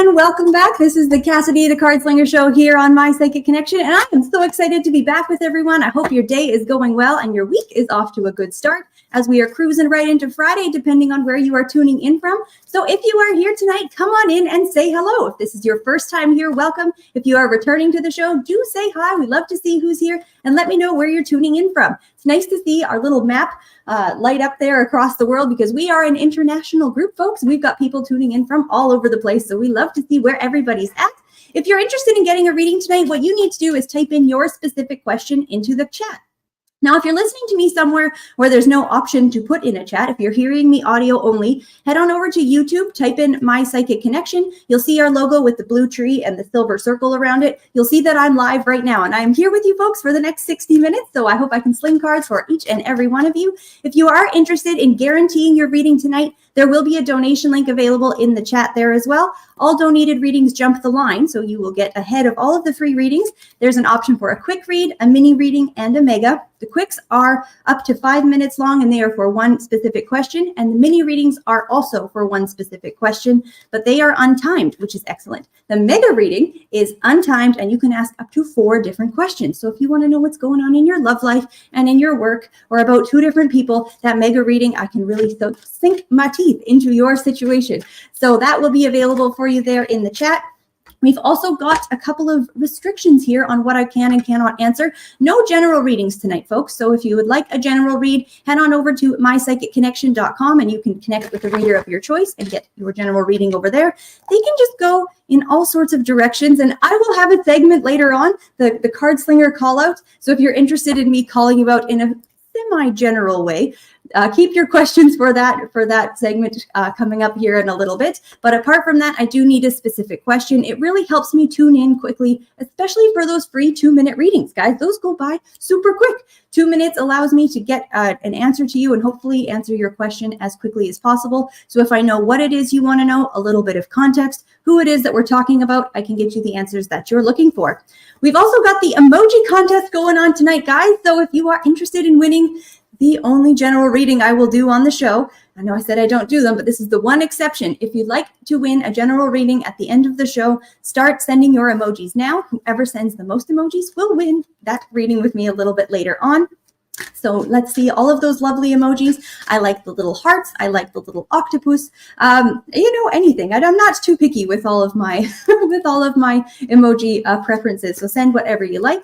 everyone. Welcome back. This is the Cassidy The Cardslinger show here on My Psychic Connection, and I am so excited to be back with everyone. I hope your day is going well and your week is off to a good start as we are cruising right into Friday, depending on where you are tuning in from. So if you are here tonight, come on in and say hello. If this is your first time here, welcome. If you are returning to the show, do say hi. We love to see who's here and let me know where you're tuning in from. It's nice to see our little map light up there across the world because we are an international group, folks. We've got people tuning in from all over the place, so we love to see where everybody's at. If you're interested in getting a reading tonight, what you need to do is type in your specific question into the chat. Now, if you're listening to me somewhere where there's no option to put in a chat, if you're hearing me audio only, head on over to YouTube, type in My Psychic Connection. You'll see our logo with the blue tree and the silver circle around it. You'll see that I'm live right now, and I'm here with you folks for the next 60 minutes, so I hope I can sling cards for each and every one of you. If you are interested in guaranteeing your reading tonight, there will be a donation link available in the chat there as well. All donated readings jump the line, so you will get ahead of all of the free readings. There's an option for a quick read, a mini reading, and a mega. The quicks are up to 5 minutes long, and they are for one specific question. And the mini readings are also for one specific question, but they are untimed, which is excellent. The mega reading is untimed, and you can ask up to 4 different questions. So if you want to know what's going on in your love life and in your work, or about 2 different people, that mega reading, I can really sink my teeth into your situation. So that will be available for you there in the chat. We've also got a couple of restrictions here on what I can and cannot answer. No general readings tonight, folks. So if you would like a general read, head on over to mypsychicconnection.com and you can connect with a reader of your choice and get your general reading over there. They can just go in all sorts of directions, and I will have a segment later on, the Cardslinger call out. So if you're interested in me calling you out in a semi-general way, keep your questions for that segment coming up here in a little bit. But apart from that, I do need a specific question. It really helps me tune in quickly, especially for those free 2-minute readings, guys. Those go by super quick. 2 minutes allows me to get an answer to you and hopefully answer your question as quickly as possible. So if I know what it is you want to know, a little bit of context, who it is that we're talking about, I can get you the answers that you're looking for. We've also got the emoji contest going on tonight, guys. So if you are interested in winning the only general reading I will do on the show, I know I said I don't do them, but this is the one exception. If you'd like to win a general reading at the end of the show, start sending your emojis now. Whoever sends the most emojis will win that reading with me a little bit later on. So let's see all of those lovely emojis. I like the little hearts. I like the little octopus. Anything. I'm not too picky with all of my emoji preferences. So send whatever you like.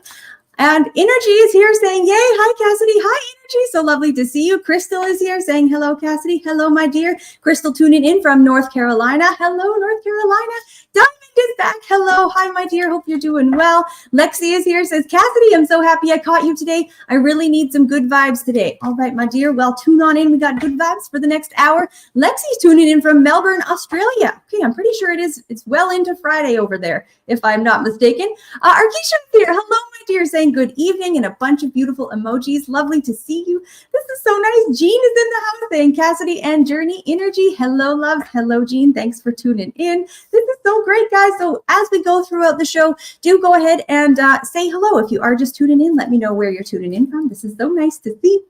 And Energy is here saying, yay, hi, Cassidy. Hi, Energy. So lovely to see you. Crystal is here saying, hello, Cassidy. Hello, my dear. Crystal tuning in from North Carolina. Hello, North Carolina. Diamond is back. Hello. Hi, my dear. Hope you're doing well. Lexi is here, says, Cassidy, I'm so happy I caught you today. I really need some good vibes today. All right, my dear. Well, tune on in. We got good vibes for the next hour. Lexi's tuning in from Melbourne, Australia. Okay, I'm pretty sure it's well into Friday over there, if I'm not mistaken. Arkisha is here. Hello, my dear, saying good evening and a bunch of beautiful emojis. Lovely to see you. This is so nice. Jean is in the house saying Cassidy and Journey Energy. Hello, love. Hello, Jean. Thanks for tuning in. This is so great, guys. So as we go throughout the show, do go ahead and say hello. If you are just tuning in, let me know where you're tuning in from. This is so nice to see.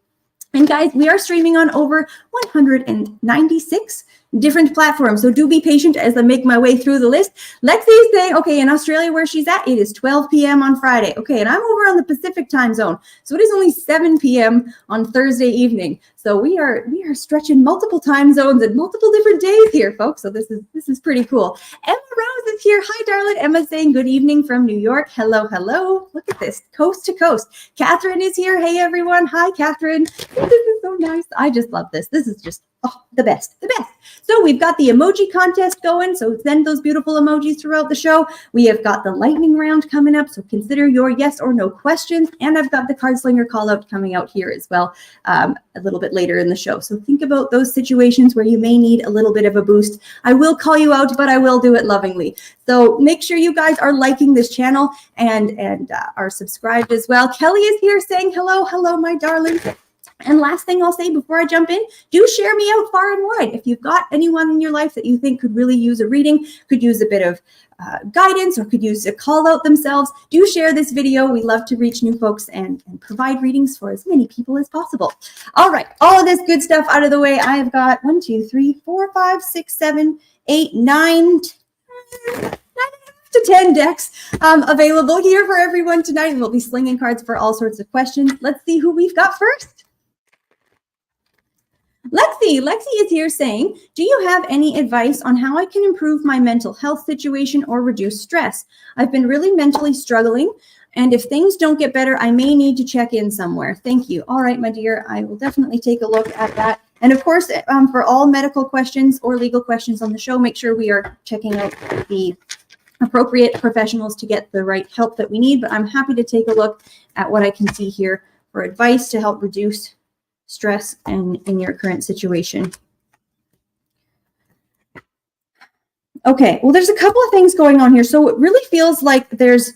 And guys, we are streaming on over 196 different platforms. So do be patient as I make my way through the list. Lexi is saying, okay, in Australia where she's at, it is 12 p.m. on Friday. Okay, and I'm over on the Pacific time zone. So it is only 7 p.m. on Thursday evening. So we are stretching multiple time zones and multiple different days here, folks. So this is pretty cool. Emma Rose is here. Hi, darling. Emma saying good evening from New York. Hello, hello. Look at this, coast to coast. Catherine is here. Hey, everyone. Hi, Catherine. This is so nice. I just love this. This is just the best. So we've got the emoji contest going. So send those beautiful emojis throughout the show. We have got the lightning round coming up. So consider your yes or no questions. And I've got the Cardslinger call out coming out here as well a little bit later in the show. So think about those situations where you may need a little bit of a boost. I will call you out, but I will do it lovingly. So make sure you guys are liking this channel and are subscribed as well. Kelly is here saying hello, my darling. And last thing I'll say before I jump in, do share me out far and wide. If you've got anyone in your life that you think could really use a reading, could use a bit of guidance, or could use a call out themselves, do share this video. We love to reach new folks and provide readings for as many people as possible. All right, all of this good stuff out of the way. I have got 1, 2, 3, 4, 5, 6, 7, 8, 9, to 10 decks available here for everyone tonight. We'll be slinging cards for all sorts of questions. Let's see who we've got first. Lexi is here saying, do you have any advice on how I can improve my mental health situation or reduce stress? I've been really mentally struggling, and if things don't get better, I may need to check in somewhere. Thank you. All right, my dear, I will definitely take a look at that. And of course, for all medical questions or legal questions on the show, make sure we are checking out the appropriate professionals to get the right help that we need. But I'm happy to take a look at what I can see here for advice to help reduce stress in your current situation. Okay, well, there's a couple of things going on here. So it really feels like there's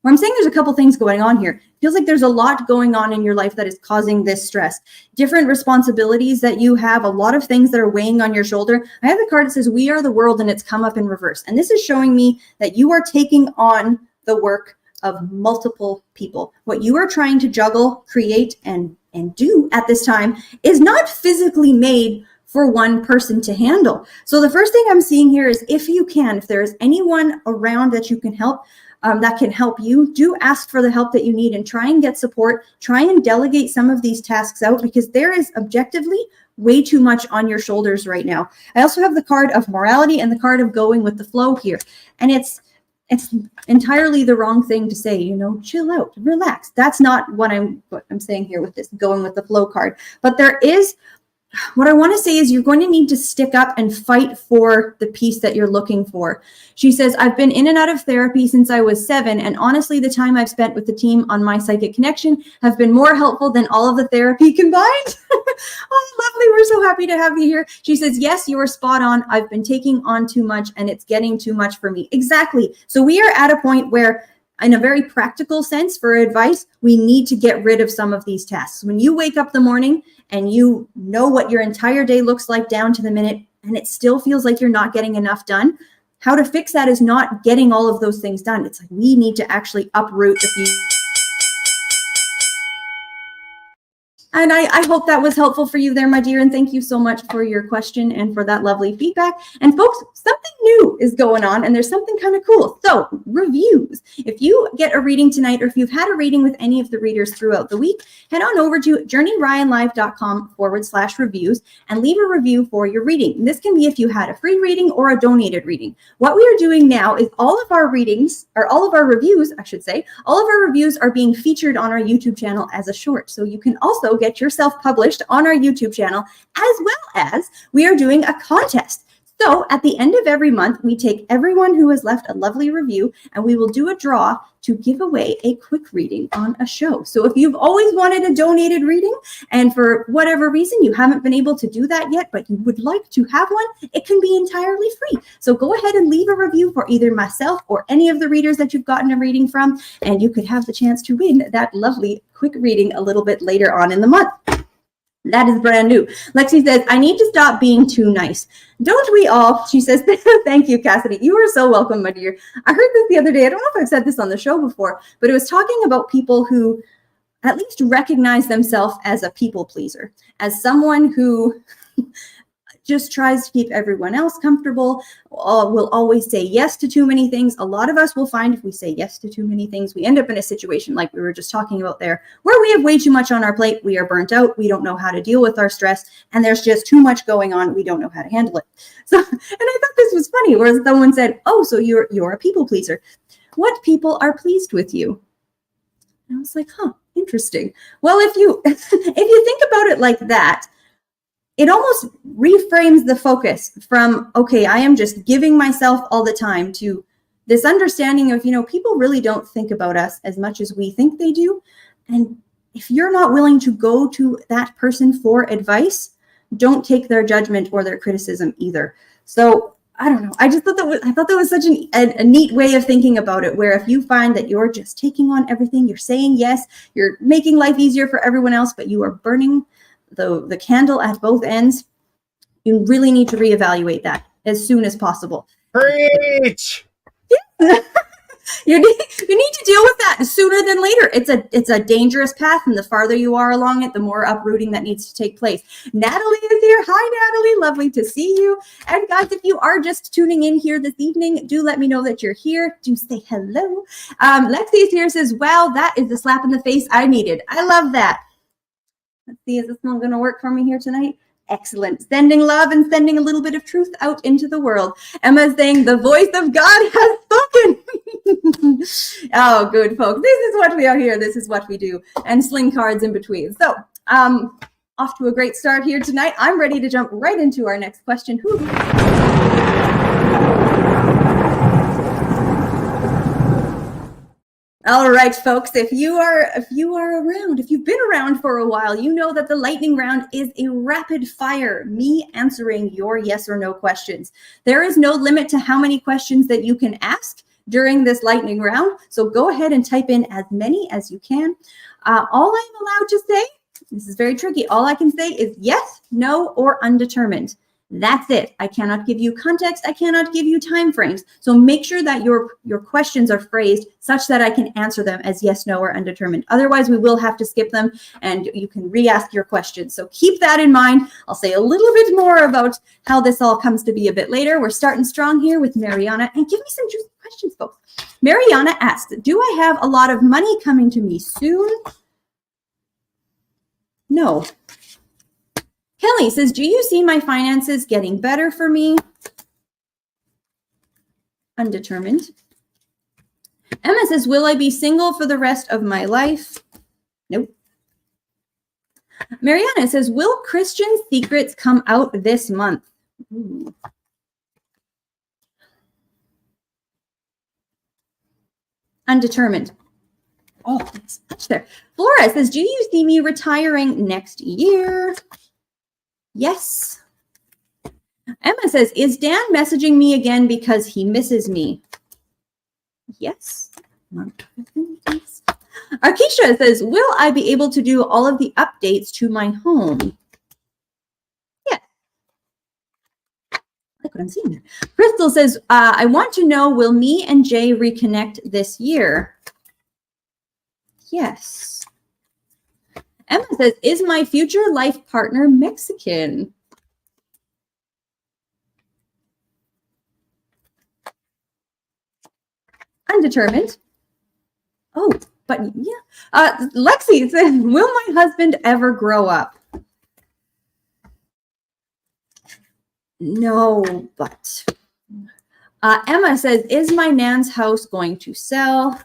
a couple things going on here. It feels like there's a lot going on in your life that is causing this stress. Different responsibilities that you have, a lot of things that are weighing on your shoulder. I have the card that says, we are the world, and it's come up in reverse. And this is showing me that you are taking on the work of multiple people. What you are trying to juggle, create, and do at this time is not physically made for one person to handle. So the first thing I'm seeing here is, if there is anyone around that you can help, that can help you, do ask for the help that you need and try and get support. Try and delegate some of these tasks out, because there is objectively way too much on your shoulders right now. I also have the card of morality and the card of going with the flow here. And it's entirely the wrong thing to say, chill out, relax. That's not what I'm saying here with this going with the flow card. But what I want to say is, you're going to need to stick up and fight for the peace that you're looking for. She says, I've been in and out of therapy since I was 7. And honestly, the time I've spent with the team on My Psychic Connection have been more helpful than all of the therapy combined. Oh, lovely. We're so happy to have you here. She says, yes, you are spot on. I've been taking on too much and it's getting too much for me. Exactly. So we are at a point where, in a very practical sense, for advice, we need to get rid of some of these tasks. When you wake up the morning and you know what your entire day looks like down to the minute, and it still feels like you're not getting enough done, how to fix that is not getting all of those things done. It's like we need to actually uproot a few. And I hope that was helpful for you there, my dear. And thank you so much for your question and for that lovely feedback. And folks, something new is going on, and there's something kind of cool. So reviews. If you get a reading tonight, or if you've had a reading with any of the readers throughout the week, head on over to journeyryanlive.com/reviews and leave a review for your reading. And this can be if you had a free reading or a donated reading. What we are doing now is all of our reviews, all of our reviews are being featured on our YouTube channel as a short. So you can also get yourself published on our YouTube channel, as well as we are doing a contest. So at the end of every month, we take everyone who has left a lovely review, and we will do a draw to give away a quick reading on a show. So if you've always wanted a donated reading, and for whatever reason you haven't been able to do that yet, but you would like to have one, it can be entirely free. So go ahead and leave a review for either myself or any of the readers that you've gotten a reading from, and you could have the chance to win that lovely quick reading a little bit later on in the month. That is brand new. Lexi says, I need to stop being too nice. Don't we all? She says, thank you, Cassidy. You are so welcome, my dear. I heard this the other day. I don't know if I've said this on the show before, but it was talking about people who at least recognize themselves as a people pleaser, as someone who just tries to keep everyone else comfortable, will always say yes to too many things. A lot of us will find if we say yes to too many things, we end up in a situation like we were just talking about there, where we have way too much on our plate. We are burnt out. We don't know how to deal with our stress, and there's just too much going on. We don't know how to handle it. So, and I thought this was funny, where someone said, oh, so you're a people pleaser. What people are pleased with you? And I was like, interesting. Well, if you think about it like that, it almost reframes the focus from, okay, I am just giving myself all the time, to this understanding of, people really don't think about us as much as we think they do. And if you're not willing to go to that person for advice, don't take their judgment or their criticism either. So I don't know. I just thought that was such a neat way of thinking about it, where if you find that you're just taking on everything, you're saying yes, you're making life easier for everyone else, but you are burning the candle at both ends, you really need to reevaluate that as soon as possible. Preach! You need to deal with that sooner than later. It's a dangerous path, and the farther you are along it, the more uprooting that needs to take place. Natalie is here. Hi, Natalie. Lovely to see you. And guys, if you are just tuning in here this evening, do let me know that you're here. Do say hello. Lexi is here, says, wow, that is the slap in the face I needed. I love that. Let's see, is this one going to work for me here tonight? Excellent. Sending love and sending a little bit of truth out into the world. Emma's saying the voice of God has spoken. Oh, good, folks. This is what we are here. This is what we do. And sling cards in between. So, off to a great start here tonight. I'm ready to jump right into our next question. All right, folks, if you've been around for a while, you know that the lightning round is a rapid fire, me answering your yes or no questions. There is no limit to how many questions that you can ask during this lightning round. So go ahead and type in as many as you can. All I'm allowed to say, this is very tricky. All I can say is yes, no, or undetermined. That's it. I cannot give you context. I cannot give you time frames. So make sure that your questions are phrased such that I can answer them as yes, no, or undetermined. Otherwise, we will have to skip them and you can re-ask your questions. So keep that in mind. I'll say a little bit more about how this all comes to be a bit later. We're starting strong here with Mariana. And give me some juicy questions, folks. Mariana asked, do I have a lot of money coming to me soon? No. Kelly says, do you see my finances getting better for me? Undetermined. Emma says, will I be single for the rest of my life? Nope. Mariana says, will Christian secrets come out this month? Ooh. Undetermined. Oh, it's much there. Flora says, do you see me retiring next year? Yes. Emma says, is Dan messaging me again because he misses me? Yes. Arkisha says, will I be able to do all of the updates to my home? Yes. Look what I'm seeing there. Crystal says, I want to know, will me and Jay reconnect this year? Yes. Emma says, is my future life partner Mexican? Undetermined. Oh, but yeah. Lexi says, will my husband ever grow up? No, but. Emma says, is my nan's house going to sell?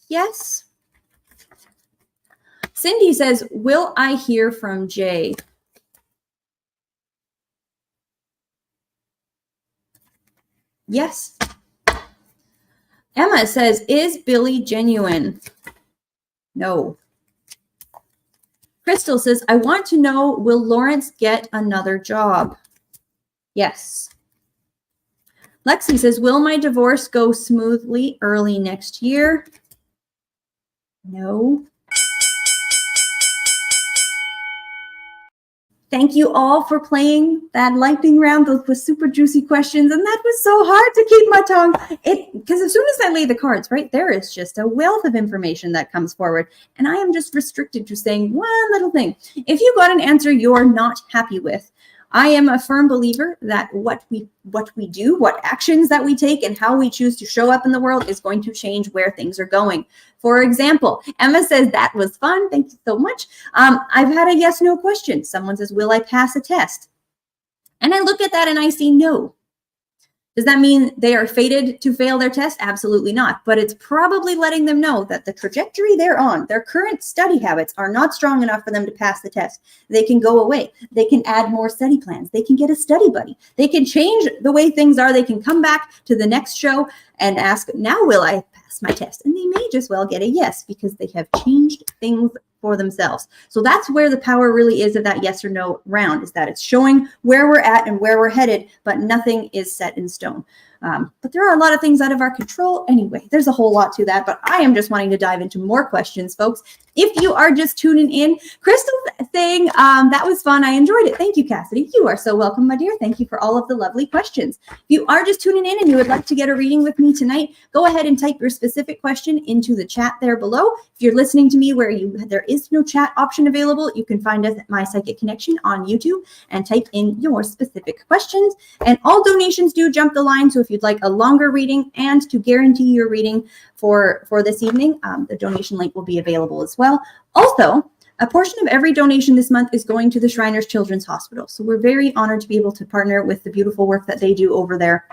Yes. Cindy says, will I hear from Jay? Yes. Emma says, is Billy genuine? No. Crystal says, I want to know, will Lawrence get another job? Yes. Lexi says, will my divorce go smoothly early next year? No. Thank you all for playing that lightning round. Those were super juicy questions. And that was so hard to keep my tongue. Because as soon as I lay the cards, right, there is just a wealth of information that comes forward. And I am just restricted to saying one little thing. If you got an answer you're not happy with, I am a firm believer that what we do, what actions that we take, and how we choose to show up in the world is going to change where things are going. For example, Emma says, that was fun. Thank you so much. I've had a yes/no question. Someone says, will I pass a test? And I look at that and I see no. Does that mean they are fated to fail their test? Absolutely not. But it's probably letting them know that the trajectory they're on, their current study habits are not strong enough for them to pass the test. They can go away. They can add more study plans. They can get a study buddy. They can change the way things are. They can come back to the next show and ask, now will I pass my test? And they may just well get a yes because they have changed things for themselves. So that's where the power really is of that yes or no round, is that it's showing where we're at and where we're headed, but nothing is set in stone. But there are a lot of things out of our control. Anyway, there's a whole lot to that, but I am just wanting to dive into more questions, folks. If you are just tuning in, Crystal's saying, that was fun. I enjoyed it. Thank you, Cassidy. You are so welcome, my dear. Thank you for all of the lovely questions. If you are just tuning in and you would like to get a reading with me tonight, go ahead and type your specific question into the chat there below. If you're listening to me where there is no chat option available, you can find us at My Psychic Connection on YouTube and type in your specific questions. And all donations do jump the line. So if you'd like a longer reading and to guarantee your reading for this evening, the donation link will be available as well. Also, a portion of every donation this month is going to the Shriners Children's Hospital. So we're very honored to be able to partner with the beautiful work that they do over there.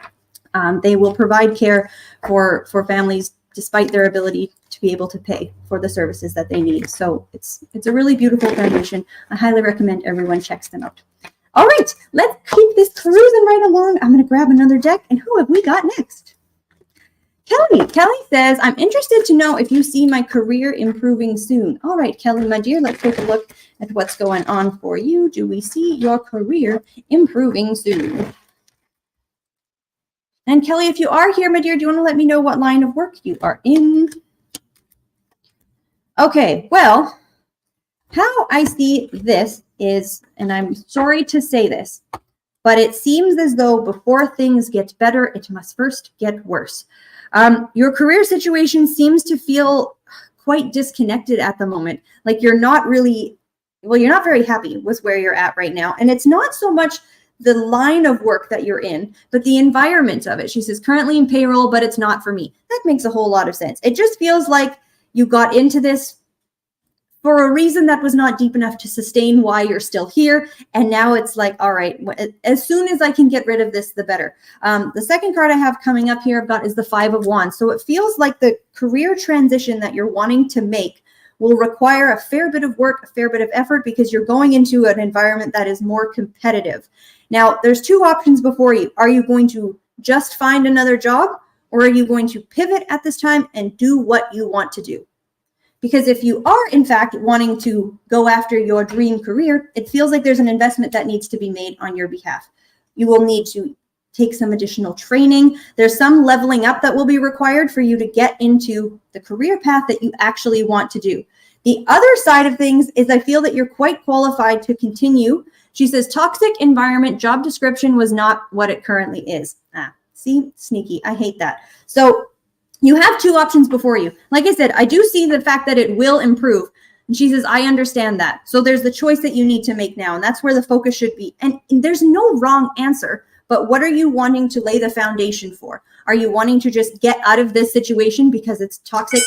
They will provide care for families despite their ability to be able to pay for the services that they need. So it's a really beautiful foundation. I highly recommend everyone checks them out. All right, let's keep this cruising right along. I'm going to grab another deck. And who have we got next? Kelly says, I'm interested to know if you see my career improving soon. All right, Kelly, my dear, let's take a look at what's going on for you. Do we see your career improving soon? And Kelly, if you are here, my dear, do you want to let me know what line of work you are in? Okay, well, how I see this is, and I'm sorry to say this, but it seems as though before things get better, it must first get worse. Your career situation seems to feel quite disconnected at the moment. Like you're not really, well, you're not very happy with where you're at right now. And it's not so much the line of work that you're in, but the environment of it. She says, currently in payroll, but it's not for me. That makes a whole lot of sense. It just feels like you got into this for a reason that was not deep enough to sustain why you're still here. And now it's like, all right, as soon as I can get rid of this, the better. The second card I have coming up here I've got is the Five of Wands. So it feels like the career transition that you're wanting to make will require a fair bit of work, a fair bit of effort, because you're going into an environment that is more competitive. Now, there's two options before you. Are you going to just find another job, or are you going to pivot at this time and do what you want to do? Because if you are, in fact, wanting to go after your dream career, it feels like there's an investment that needs to be made on your behalf. You will need to take some additional training. There's some leveling up that will be required for you to get into the career path that you actually want to do. The other side of things is I feel that you're quite qualified to continue. She says, toxic environment, job description was not what it currently is. See, sneaky. I hate that. So you have two options before you. Like I said, I do see the fact that it will improve. And she says, I understand that. So there's the choice that you need to make now. And that's where the focus should be. And there's no wrong answer. But what are you wanting to lay the foundation for? Are you wanting to just get out of this situation because it's toxic?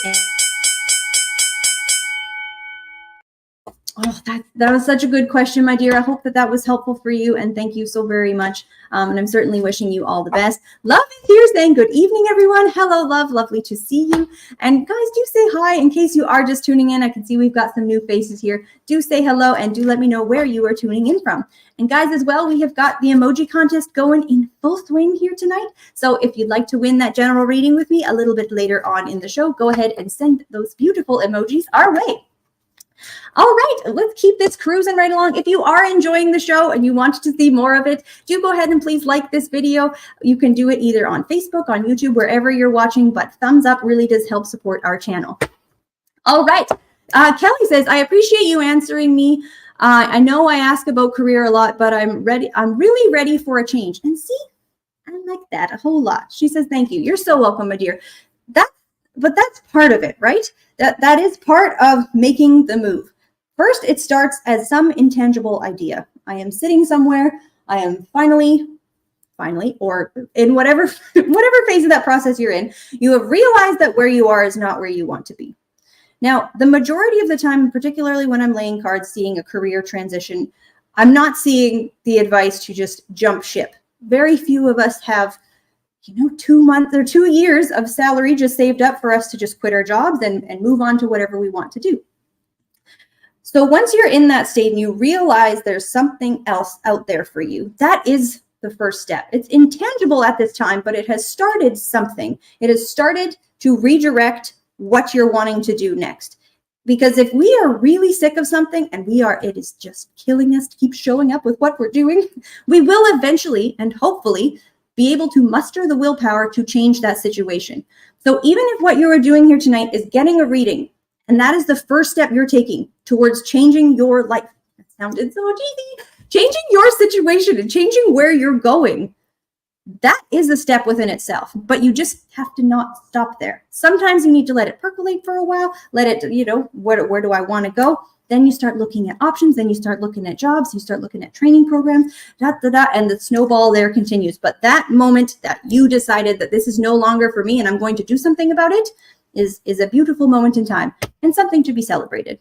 Oh, that was such a good question, my dear. I hope that was helpful for you, and thank you so very much. And I'm certainly wishing you all the best. Love is here saying good evening, everyone. Hello, love. Lovely to see you. And guys, do say hi in case you are just tuning in. I can see we've got some new faces here. Do say hello, and do let me know where you are tuning in from. And guys, as well, we have got the emoji contest going in full swing here tonight. So if you'd like to win that general reading with me a little bit later on in the show, go ahead and send those beautiful emojis our way. All right, let's keep this cruising right along. If you are enjoying the show and you want to see more of it, do go ahead and please like this video. You can do it either on Facebook, on YouTube, wherever you're watching, but thumbs up really does help support our channel. All right, Kelly says, I appreciate you answering me. I know I ask about career a lot, but I'm ready. I'm really ready for a change. And see, I like that a whole lot. She says, thank you. You're so welcome, my dear. But that's part of it, right? That is part of making the move. First, it starts as some intangible idea. I am sitting somewhere. I am finally, or in whatever phase of that process you're in, you have realized that where you are is not where you want to be. Now, the majority of the time, particularly when I'm laying cards, seeing a career transition, I'm not seeing the advice to just jump ship. Very few of us have 2 months or 2 years of salary just saved up for us to just quit our jobs and move on to whatever we want to do. So once you're in that state and you realize there's something else out there for you, that is the first step. It's intangible at this time, but it has started something. It has started to redirect what you're wanting to do next. Because if we are really sick of something and it is just killing us to keep showing up with what we're doing, we will eventually and hopefully be able to muster the willpower to change that situation. So even if what you are doing here tonight is getting a reading, and that is the first step you're taking towards changing your life. That sounded so cheesy. Changing your situation and changing where you're going. That is a step within itself, but you just have to not stop there. Sometimes you need to let it percolate for a while, let it, where do I want to go? Then you start looking at options, then you start looking at jobs, you start looking at training programs, and the snowball there continues. But that moment that you decided that this is no longer for me and I'm going to do something about it is a beautiful moment in time and something to be celebrated.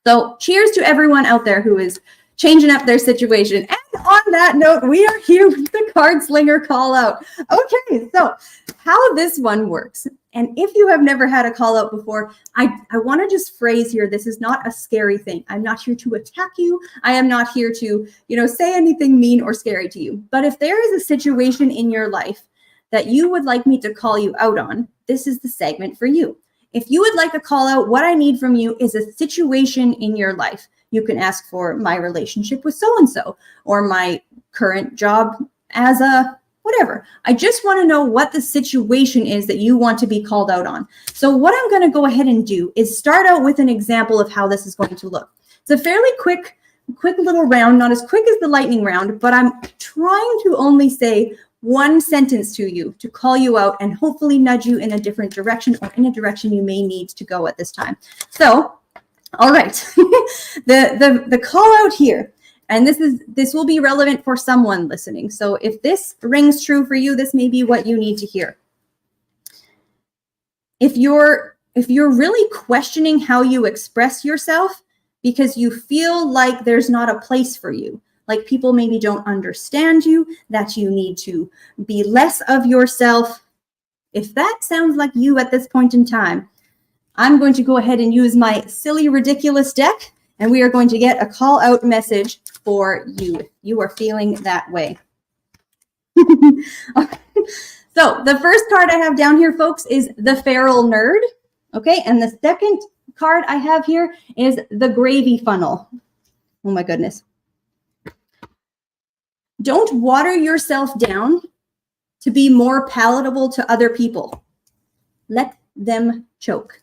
So cheers to everyone out there who is changing up their situation. And on that note, we are here with the Cardslinger call out. Okay, so how this one works. And if you have never had a call out before, I want to just phrase here, this is not a scary thing. I'm not here to attack you. I am not here to, say anything mean or scary to you. But if there is a situation in your life that you would like me to call you out on, this is the segment for you. If you would like to call out, what I need from you is a situation in your life. You can ask for my relationship with so-and-so or my current job as a whatever. I just want to know what the situation is that you want to be called out on. So what I'm going to go ahead and do is start out with an example of how this is going to look. It's a fairly quick little round, not as quick as the lightning round, but I'm trying to only say one sentence to you to call you out and hopefully nudge you in a different direction or in a direction you may need to go at this time. So, all right, the call out here, and this will be relevant for someone listening. So if this rings true for you, this may be what you need to hear. If you're really questioning how you express yourself because you feel like there's not a place for you, like people maybe don't understand you, that you need to be less of yourself, if that sounds like you at this point in time, I'm going to go ahead and use my silly, ridiculous deck, and we are going to get a call out message for you if you are feeling that way. So the first card I have down here, folks, is the Feral Nerd. Okay, and the second card I have here is the Gravy Funnel. Oh my goodness. Don't water yourself down to be more palatable to other people. Let them choke.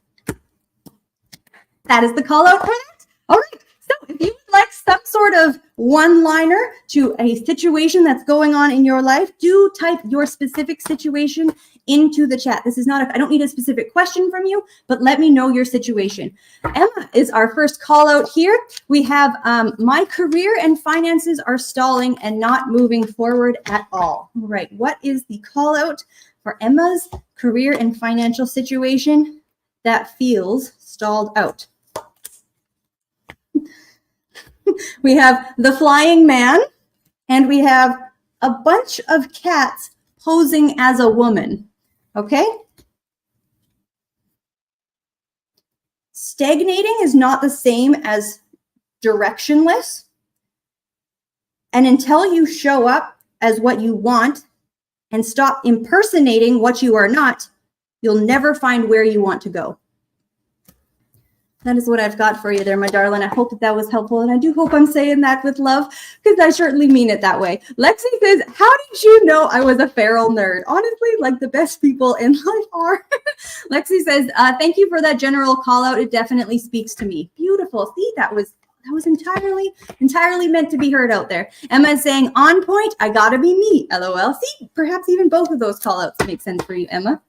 That is the call out for that. All right. So if you would like some sort of one-liner to a situation that's going on in your life, do type your specific situation into the chat. This is not, I don't need a specific question from you, but let me know your situation. Emma is our first call out here. We have my career and finances are stalling and not moving forward at all. All right. What is the call out for Emma's career and financial situation that feels stalled out? We have the Flying Man, and we have a bunch of cats posing as a woman. Okay? Stagnating is not the same as directionless. And until you show up as what you want and stop impersonating what you are not, you'll never find where you want to go. That is what I've got for you there, my darling. I hope that was helpful, and I do hope I'm saying that with love, because I certainly mean it that way. Lexi says, how did you know I was a feral nerd? Honestly, like the best people in life are. Lexi says, thank you for that general call out. It definitely speaks to me. Beautiful. See, that was entirely meant to be heard out there. Emma is saying, on point, I gotta be me, LOL. See, perhaps even both of those call outs make sense for you, Emma.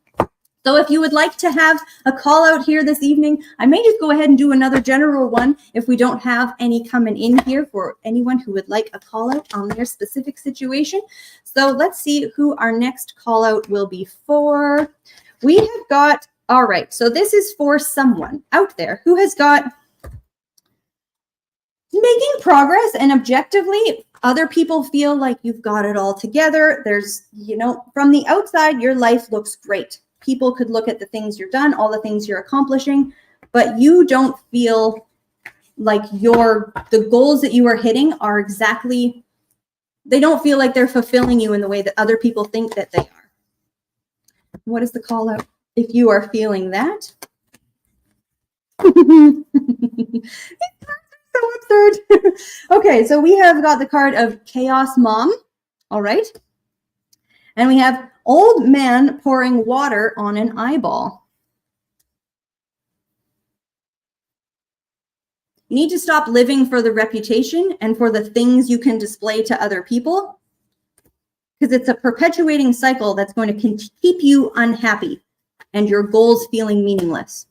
So if you would like to have a call out here this evening, I may just go ahead and do another general one if we don't have any coming in here for anyone who would like a call out on their specific situation. So let's see who our next call out will be for. We have got, all right, so this is for someone out there who has got making progress, and objectively, other people feel like you've got it all together. There's, from the outside, your life looks great. People could look at the things you've done, all the things you're accomplishing, but you don't feel like the goals that you are hitting are exactly, they don't feel like they're fulfilling you in the way that other people think that they are. What is the call out if you are feeling that? These cards are so absurd. Okay, so we have got the card of Chaos Mom. All right. And we have old man pouring water on an eyeball. You need to stop living for the reputation and for the things you can display to other people, because it's a perpetuating cycle that's going to keep you unhappy and your goals feeling meaningless.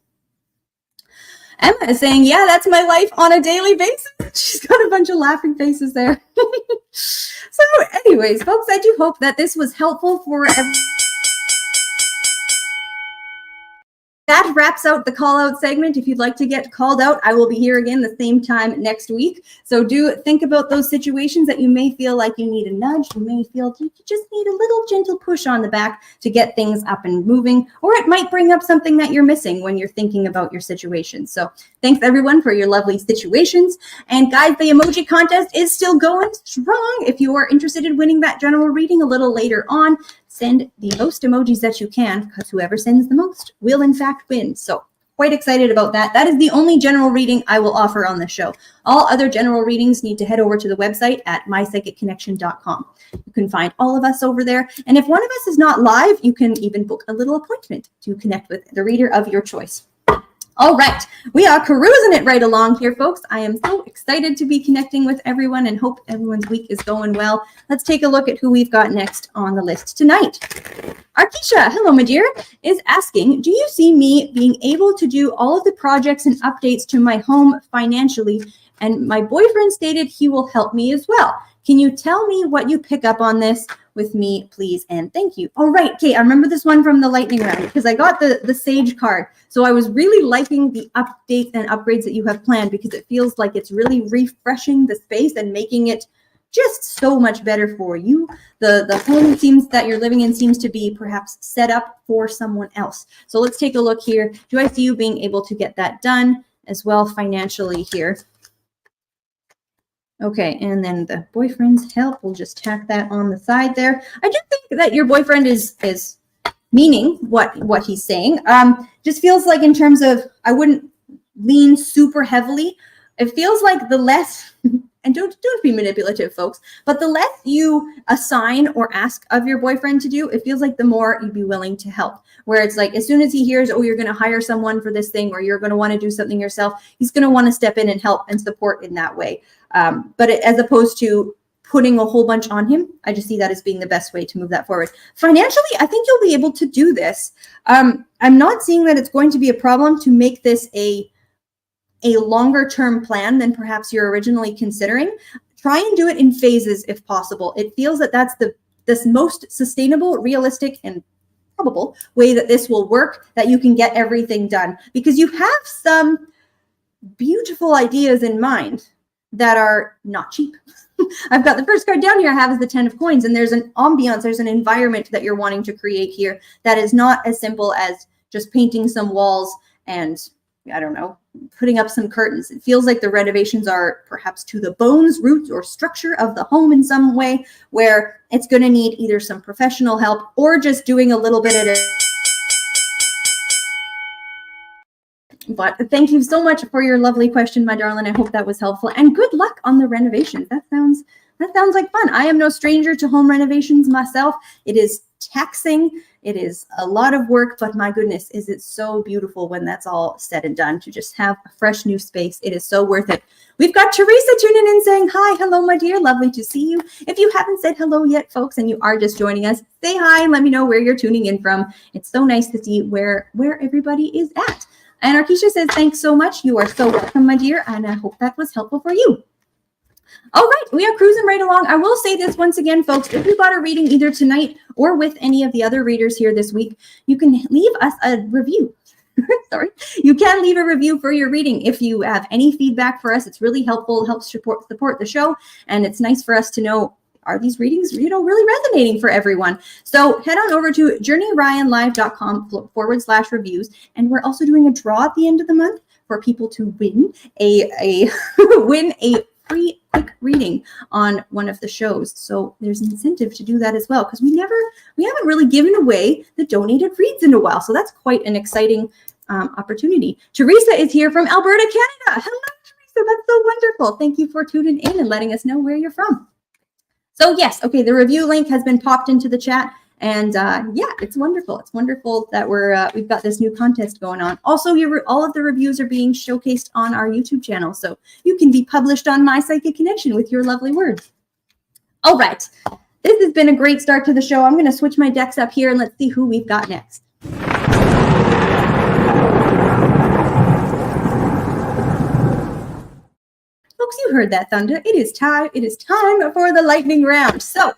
Emma is saying, yeah, that's my life on a daily basis. She's got a bunch of laughing faces there. So anyways, folks, I do hope that this was helpful for everyone. That wraps out the call out segment. If you'd like to get called out, I will be here again the same time next week. So do think about those situations that you may feel like you need a nudge. You may feel you just need a little gentle push on the back to get things up and moving, or it might bring up something that you're missing when you're thinking about your situation. So thanks everyone for your lovely situations. And guys, the emoji contest is still going strong. If you are interested in winning that general reading a little later on, send the most emojis that you can, because whoever sends the most will in fact win. So quite excited about that. That is the only general reading I will offer on the show. All other general readings need to head over to the website at mypsychicconnection.com. You can find all of us over there. And if one of us is not live, you can even book a little appointment to connect with the reader of your choice. All right, we are cruising it right along here, folks. I am so excited to be connecting with everyone and hope everyone's week is going well. Let's take a look at who we've got next on the list tonight. Arkisha, hello, my dear, is asking, do you see me being able to do all of the projects and updates to my home financially? And my boyfriend stated he will help me as well. Can you tell me what you pick up on this with me, please? And thank you. All right, Kate, I remember this one from the lightning round because I got the Sage card. So I was really liking the updates and upgrades that you have planned, because it feels like it's really refreshing the space and making it just so much better for you. The home seems that you're living in seems to be perhaps set up for someone else. So let's take a look here. Do I see you being able to get that done as well financially here? Okay, and then the boyfriend's help, we'll just tack that on the side there. I do think that your boyfriend is meaning what he's saying. Just feels like, in terms of, I wouldn't lean super heavily. It feels like the less, and don't be manipulative, folks, but the less you assign or ask of your boyfriend to do, it feels like the more you'd be willing to help. Where it's like, as soon as he hears, oh, you're going to hire someone for this thing, or you're going to want to do something yourself, he's going to want to step in and help and support in that way. As opposed to putting a whole bunch on him, I just see that as being the best way to move that forward. Financially, I think you'll be able to do this. I'm not seeing that it's going to be a problem to make this a longer term plan than perhaps you're originally considering. Try and do it in phases if possible. It feels that that's this most sustainable, realistic, and probable way that this will work, that you can get everything done, because you have some beautiful ideas in mind that are not cheap. I've got the first card down here I have is the 10 of coins, and there's an ambiance, there's an environment that you're wanting to create here that is not as simple as just painting some walls and, I don't know, putting up some curtains. It feels like the renovations are perhaps to the bones, roots, or structure of the home in some way, where it's going to need either some professional help or just doing a little bit at a. But thank you so much for your lovely question, my darling. I hope that was helpful, and good luck on the renovations. That sounds like fun. I am no stranger to home renovations myself. It is taxing. It is a lot of work, but my goodness, is it so beautiful when that's all said and done, to just have a fresh new space. It is so worth it. We've got Teresa tuning in saying, hi, hello, my dear. Lovely to see you. If you haven't said hello yet, folks, and you are just joining us, say hi and let me know where you're tuning in from. It's so nice to see where everybody is at. And Arkisha says, thanks so much. You are so welcome, my dear. And I hope that was helpful for you. All right, we are cruising right along. I will say this once again, folks, if you got a reading either tonight or with any of the other readers here this week, you can leave us a review. Sorry. You can leave a review for your reading. If you have any feedback for us, it's really helpful, helps support the show. And it's nice for us to know, are these readings, really resonating for everyone? So head on over to journeyryanlive.com/reviews. And we're also doing a draw at the end of the month for people to win a free quick reading on one of the shows. So there's incentive to do that as well, because we haven't really given away the donated reads in a while. So that's quite an exciting opportunity. Teresa is here from Alberta, Canada. Hello, Teresa. That's so wonderful. Thank you for tuning in and letting us know where you're from. So yes, okay, the review link has been popped into the chat, And yeah, it's wonderful. It's wonderful that we've got this new contest going on. Also, all of the reviews are being showcased on our YouTube channel, so you can be published on My Psychic Connection with your lovely words. All right, this has been a great start to the show. I'm going to switch my decks up here and let's see who we've got next. Folks, you heard that thunder. It is time for the lightning round. So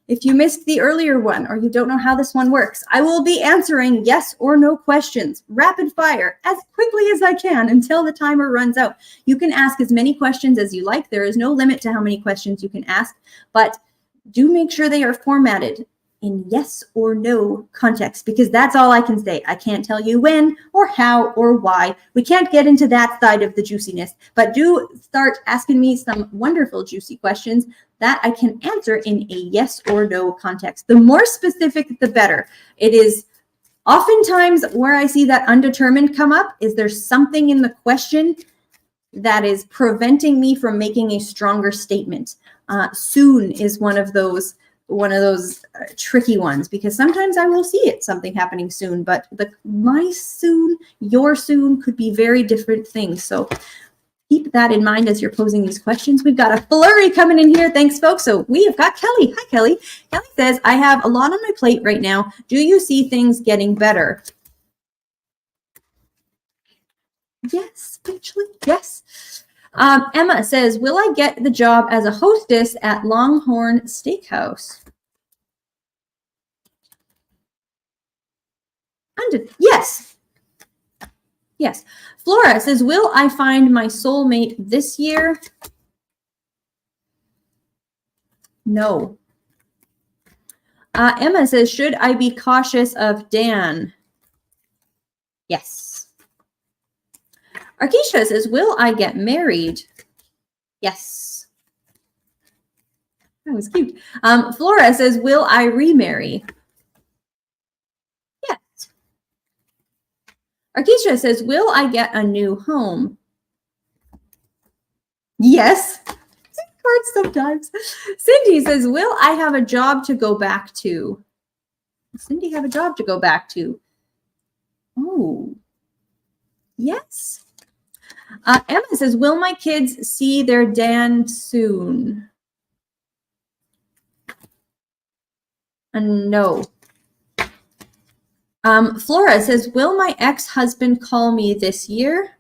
if you missed the earlier one or you don't know how this one works, I will be answering yes or no questions, rapid fire, as quickly as I can until the timer runs out. You can ask as many questions as you like. There is no limit to how many questions you can ask, but do make sure they are formatted in yes or no context, because that's all I can say. I can't tell you when or how or why. We can't get into that side of the juiciness, but do start asking me some wonderful juicy questions that I can answer in a yes or no context. The more specific, the better. It is oftentimes where I see that undetermined come up is there's something in the question that is preventing me from making a stronger statement. Soon is one of those tricky ones, because sometimes I will see it, something happening soon, but my soon, your soon could be very different things. So keep that in mind as you're posing these questions. We've got a flurry coming in here. Thanks, folks. So we have got Kelly. Hi, Kelly. Kelly says, I have a lot on my plate right now. Do you see things getting better? Yes, actually, yes. Emma says, will I get the job as a hostess at Longhorn Steakhouse? Yes. Yes. Flora says, will I find my soulmate this year? No. Emma says, should I be cautious of Dan? Yes. Arkisha says, will I get married? Yes. That was cute. Flora says, will I remarry? Yes. Arkisha says, will I get a new home? Yes. Cards sometimes. Cindy says, will I have a job to go back to? Cindy have a job to go back to? Oh, yes. Emma says, will my kids see their Dan soon? No. Flora says, will my ex-husband call me this year?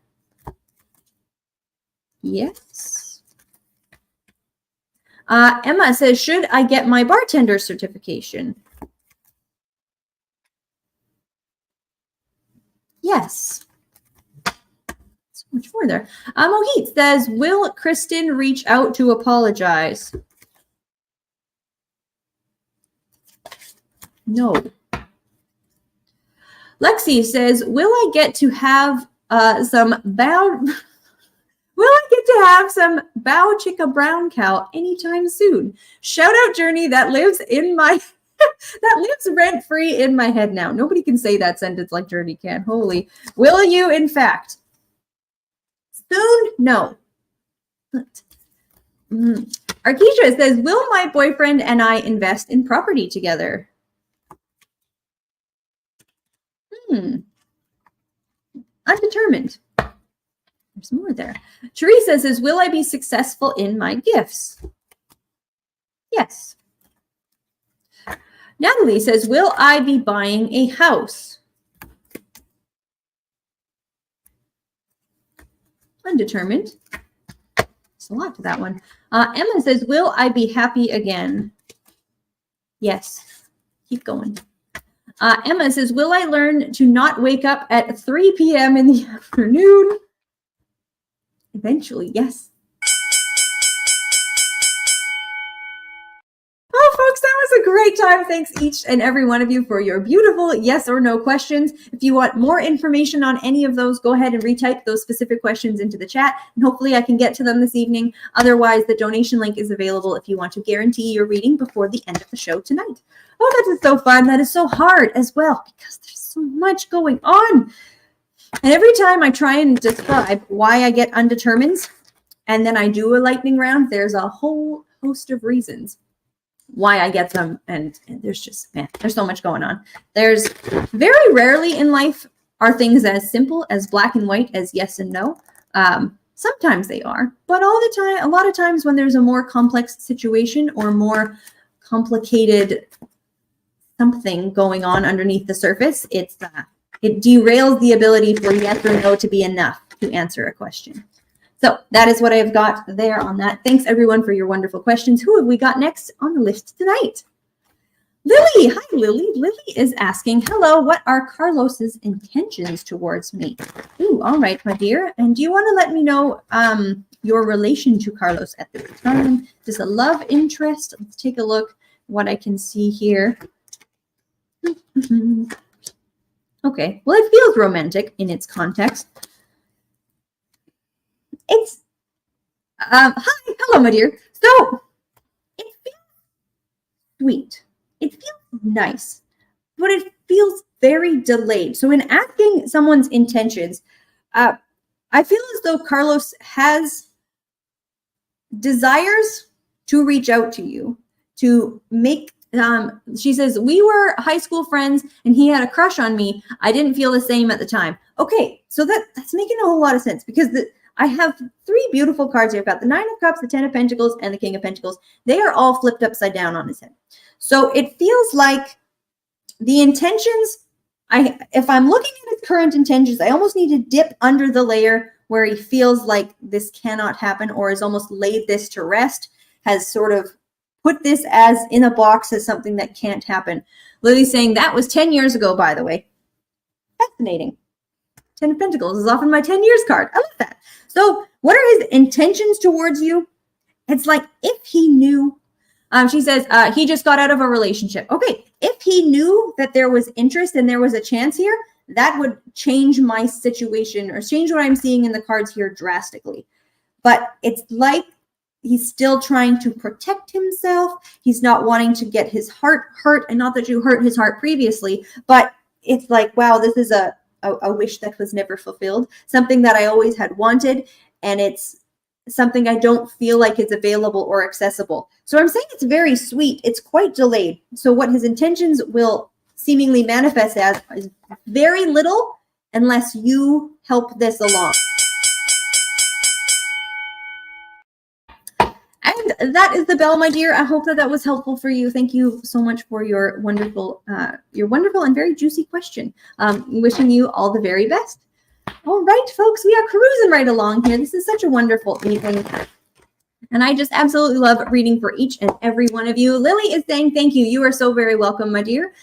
Yes. Emma says, should I get my bartender certification? Yes. So much more there. Mohit says, will Kristen reach out to apologize? No. Lexi says, will I get to have some bow chicka brown cow anytime soon? Shout out Journey, that lives in my that lives rent free in my head now. Nobody can say that sentence like Journey can. Holy. Will you, in fact? Soon? No. Arkisha says, will my boyfriend and I invest in property together? Undetermined. There's more there. Teresa says, will I be successful in my gifts? Yes. Natalie says, will I be buying a house? Undetermined. There's a lot to that one. Emma says, will I be happy again? Yes. Keep going. Emma says, will I learn to not wake up at 3 p.m. in the afternoon? Eventually, yes. Oh, folks, that was a great time. Thanks each and every one of you for your beautiful yes or no questions. If you want more information on any of those, go ahead and retype those specific questions into the chat, and hopefully I can get to them this evening. Otherwise, the donation link is available if you want to guarantee your reading before the end of the show tonight. Oh, that is so fun. That is so hard as well, because there's so much going on. And every time I try and describe why I get undetermined, and then I do a lightning round, there's a whole host of reasons. why I get them. And there's just, man, there's so much going on. There's very rarely in life are things as simple as black and white as yes and no. Sometimes they are, but all the time, a lot of times when there's a more complex situation or more complicated something going on underneath the surface, it derails the ability for yes or no to be enough to answer a question. So that is what I've got there on that. Thanks everyone for your wonderful questions. Who have we got next on the list tonight? Lily. Hi, Lily. Lily is asking, hello, what are Carlos's intentions towards me? Ooh, all right, my dear. And do you want to let me know your relation to Carlos at this time? Just a love interest. Let's take a look what I can see here. Okay, well, it feels romantic in its context. It's, hi, hello, my dear. So, it feels sweet. It feels nice, but it feels very delayed. So in asking someone's intentions, I feel as though Carlos has desires to reach out to you, to make, she says, we were high school friends and he had a crush on me. I didn't feel the same at the time. Okay, so that's making a whole lot of sense because I have three beautiful cards here. I've got the 9 of Cups, the 10 of Pentacles, and the King of Pentacles. They are all flipped upside down on his head. So it feels like the intentions, if I'm looking at his current intentions, I almost need to dip under the layer where he feels like this cannot happen or has almost laid this to rest, has sort of put this as in a box as something that can't happen. Lily's saying that was 10 years ago, by the way. Fascinating. 10 of Pentacles is often my 10 years card. I love that. So what are his intentions towards you? It's like if he knew, she says, he just got out of a relationship. Okay, if he knew that there was interest and there was a chance here, that would change my situation or change what I'm seeing in the cards here drastically. But it's like he's still trying to protect himself. He's not wanting to get his heart hurt, and not that you hurt his heart previously, but it's like, wow, this is a wish that was never fulfilled, something that I always had wanted, and it's something I don't feel like is available or accessible. So I'm saying it's very sweet. It's quite delayed. So what his intentions will seemingly manifest as is very little unless you help this along. And that is the bell, my dear. I hope that was helpful for you. Thank you so much for your wonderful and very juicy question. Wishing you all the very best. All right, folks, we are cruising right along here. This is such a wonderful evening. And I just absolutely love reading for each and every one of you. Lily is saying thank you. You are so very welcome, my dear.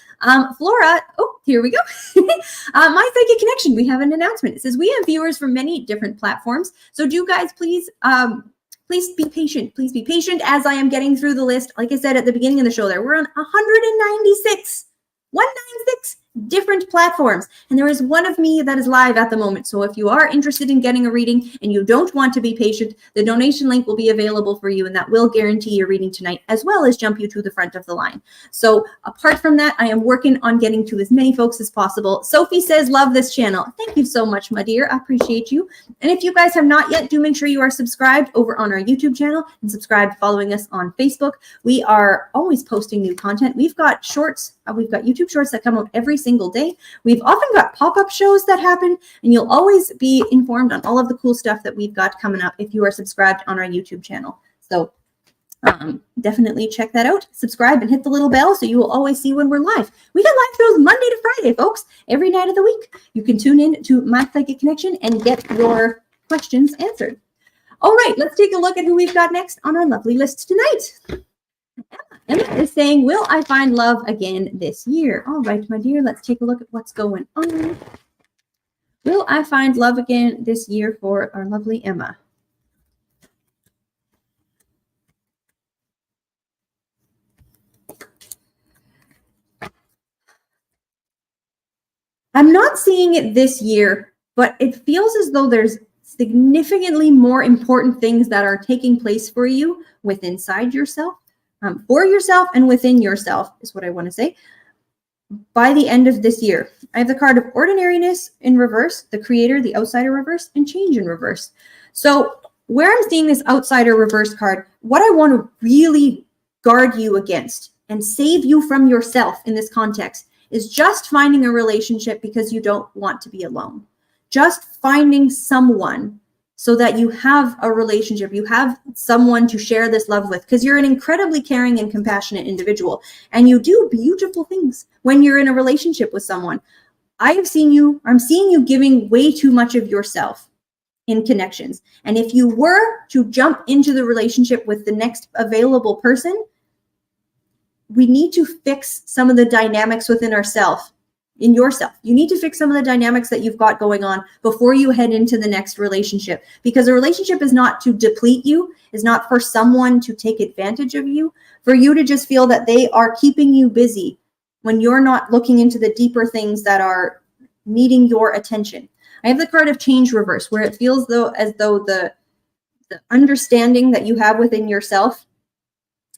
Flora, oh, here we go. My Psychic Connection, we have an announcement. It says we have viewers from many different platforms. So do guys please be patient. Please be patient as I am getting through the list. Like I said at the beginning of the show there, we're on 196 different platforms. And there is one of me that is live at the moment. So if you are interested in getting a reading and you don't want to be patient, the donation link will be available for you, and that will guarantee your reading tonight, as well as jump you to the front of the line. So apart from that, I am working on getting to as many folks as possible. Sophie says, love this channel. Thank you so much, my dear. I appreciate you. And if you guys have not yet, do make sure you are subscribed over on our YouTube channel and subscribe following us on Facebook. We are always posting new content. We've got shorts. We've got YouTube shorts that come out every single day. We've often got pop-up shows that happen, and you'll always be informed on all of the cool stuff that we've got coming up if you are subscribed on our YouTube channel. So definitely check that out. Subscribe and hit the little bell so you will always see when we're live. We got live shows Monday to Friday, folks, every night of the week. You can tune in to My Psychic Connection and get your questions answered. All right, let's take a look at who we've got next on our lovely list tonight. Emma is saying, will I find love again this year? All right, my dear, let's take a look at what's going on. Will I find love again this year for our lovely Emma? I'm not seeing it this year, but it feels as though there's significantly more important things that are taking place for you within inside yourself. For yourself and within yourself is what I want to say. By the end of this year, I have the card of ordinariness in reverse, the creator, the outsider reverse, and change in reverse. So where I'm seeing this outsider reverse card, what I want to really guard you against and save you from yourself in this context is just finding a relationship because you don't want to be alone. Just finding someone so that you have a relationship, you have someone to share this love with, because you're an incredibly caring and compassionate individual, and you do beautiful things when you're in a relationship with someone. I'm seeing you giving way too much of yourself in connections. And if you were to jump into the relationship with the next available person, we need to fix some of the dynamics within ourselves. In yourself, you need to fix some of the dynamics that you've got going on before you head into the next relationship, because a relationship is not to deplete you, is not for someone to take advantage of you, for you to just feel that they are keeping you busy when you're not looking into the deeper things that are needing your attention. I have the card of change reverse, where it feels as though the understanding that you have within yourself,